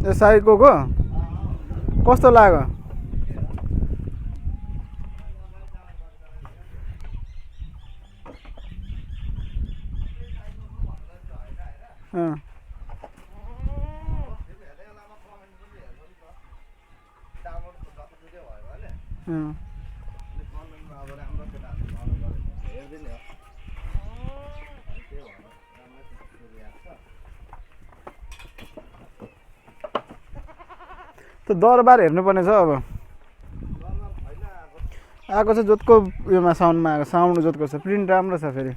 यो साइकोको कस्तो लाग्यो? अँ अँ त्यो दरबार हेर्नुपर्ने छ अब। आएको छ जोतको उयोमा साउन्डमा आएको साउन्ड जोतको छ प्रिन्ट राम्रो छ फेरि।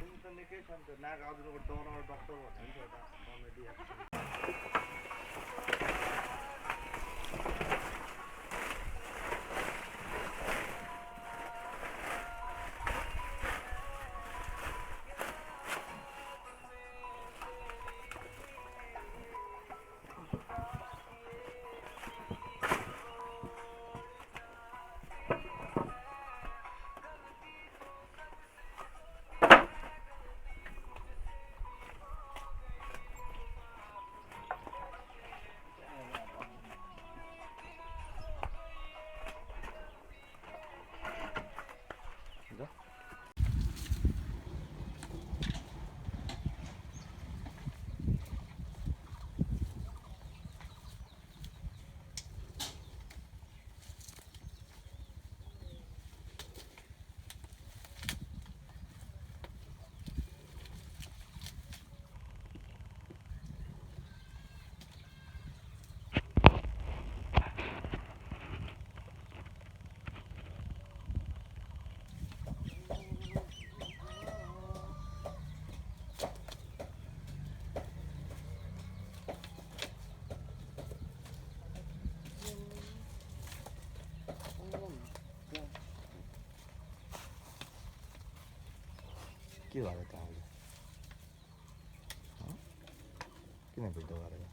के भयो त अहिले? किन भिडियो गरेको?